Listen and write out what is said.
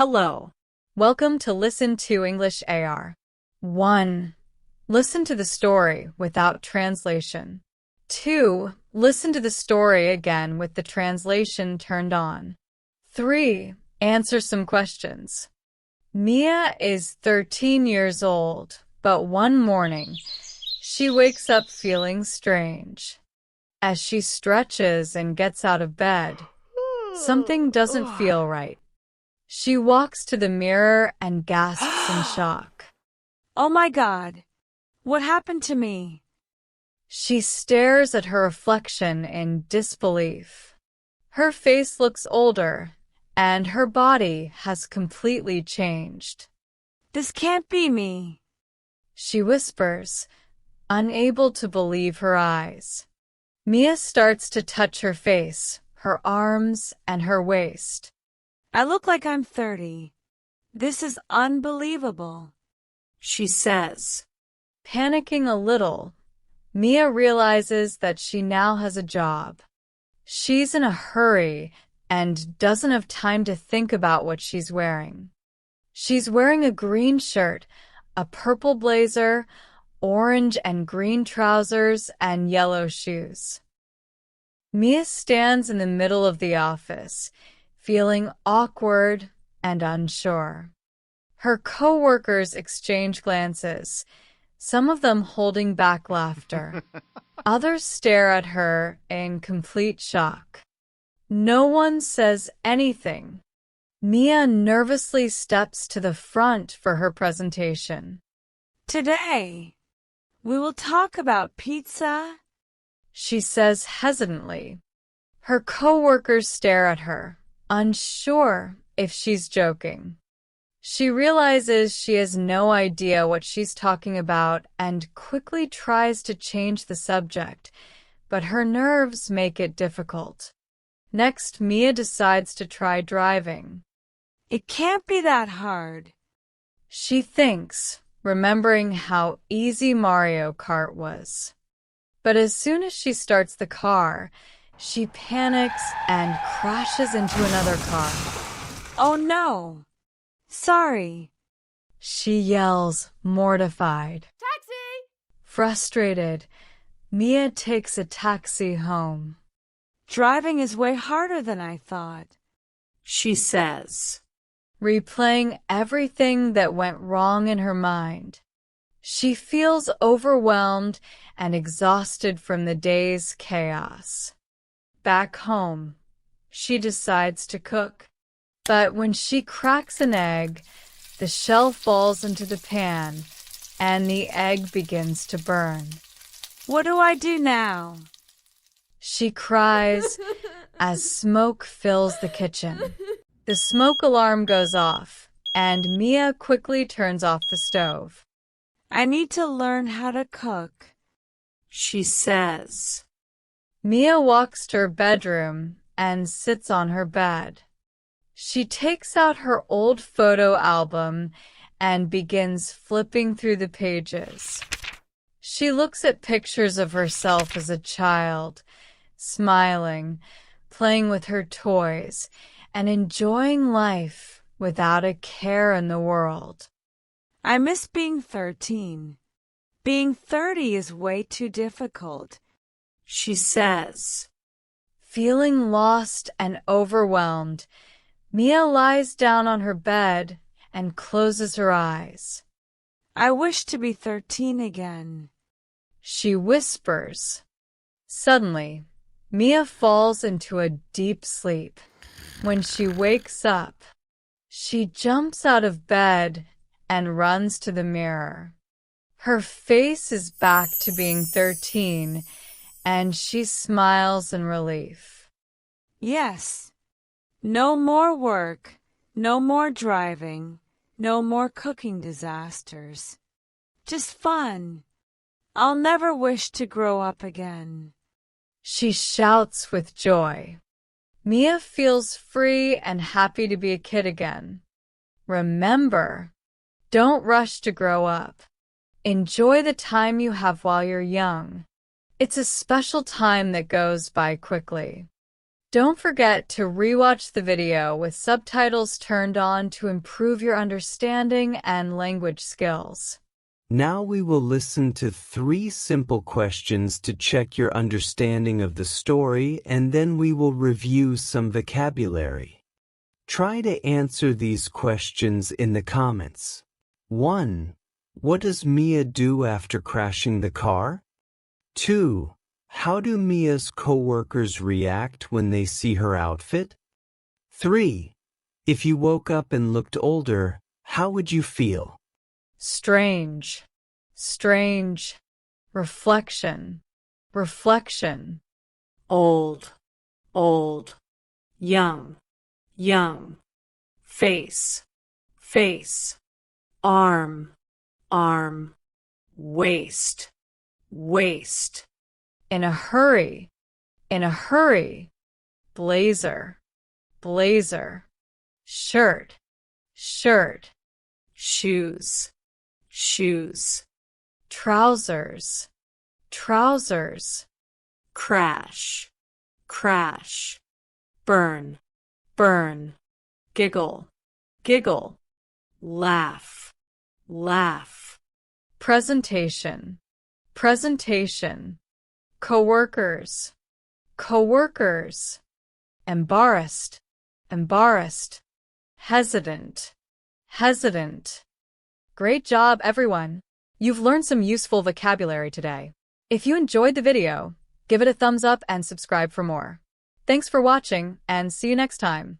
Hello. Welcome to Listen to English AR. 1. Listen to the story without translation. 2. Listen to the story again with the translation turned on. 3. Answer some questions. Mia is 13 years old, but one morning, she wakes up feeling strange. As she stretches and gets out of bed, something doesn't feel right. She walks to the mirror and gasps in shock. Oh my God! What happened to me? She stares at her reflection in disbelief. Her face looks older, and her body has completely changed. This can't be me. She whispers, unable to believe her eyes. Mia starts to touch her face, her arms, and her waist. I look like I'm 30. This is unbelievable, she says. Panicking a little, Mia realizes that she now has a job. She's in a hurry and doesn't have time to think about what she's wearing. She's wearing a green shirt, a purple blazer, orange and green trousers, and yellow shoes. Mia stands in the middle of the office, feeling awkward and unsure. Her co-workers exchange glances, some of them holding back laughter. Others stare at her in complete shock. No one says anything. Mia nervously steps to the front for her presentation. Today, we will talk about pizza, she says hesitantly. Her co-workers stare at her, unsure if she's joking. She realizes she has no idea what she's talking about and quickly tries to change the subject, but her nerves make it difficult. Next, Mia decides to try driving. It can't be that hard, she thinks, remembering how easy Mario Kart was. But as soon as she starts the car, she panics and crashes into another car. Oh no! Sorry, she yells, mortified. Taxi! Frustrated, Mia takes a taxi home. Driving is way harder than I thought, she says, replaying everything that went wrong in her mind. She feels overwhelmed and exhausted from the day's chaos. Back home, she decides to cook. But when she cracks an egg, the shell falls into the pan, and the egg begins to burn. What do I do now? She cries as smoke fills the kitchen. The smoke alarm goes off, and Mia quickly turns off the stove. I need to learn how to cook, she says. Mia walks to her bedroom and sits on her bed. She takes out her old photo album and begins flipping through the pages. She looks at pictures of herself as a child, smiling, playing with her toys, and enjoying life without a care in the world. I miss being 13. Being 30 is way too difficult, she says. Feeling lost and overwhelmed, Mia lies down on her bed and closes her eyes. I wish to be 13 again, she whispers. Suddenly, Mia falls into a deep sleep. When she wakes up, she jumps out of bed and runs to the mirror. Her face is back to being 13, and she smiles in relief. Yes. No more work, no more driving, no more cooking disasters. Just fun. I'll never wish to grow up again, she shouts with joy. Mia feels free and happy to be a kid again. Remember, don't rush to grow up. Enjoy the time you have while you're young. It's a special time that goes by quickly. Don't forget to rewatch the video with subtitles turned on to improve your understanding and language skills. Now we will listen to 3 simple questions to check your understanding of the story, and then we will review some vocabulary. Try to answer these questions in the comments. 1. What does Mia do after crashing the car? 2. How do Mia's coworkers react when they see her outfit? 3. If you woke up and looked older, how would you feel? Strange, strange. Reflection, reflection. Old, old. Young, young. Face, face. Arm, arm. Waist, waist. In a hurry, in a hurry. Blazer, blazer. Shirt, shirt. Shoes, shoes. Trousers, trousers. Crash, crash. Burn, burn. Giggle, giggle. Laugh, laugh. Presentation, presentation. Coworkers, coworkers. Embarrassed, embarrassed. Hesitant, hesitant. Great job, everyone! You've learned some useful vocabulary today. If you enjoyed the video, give it a thumbs up and subscribe for more. Thanks for watching, and see you next time.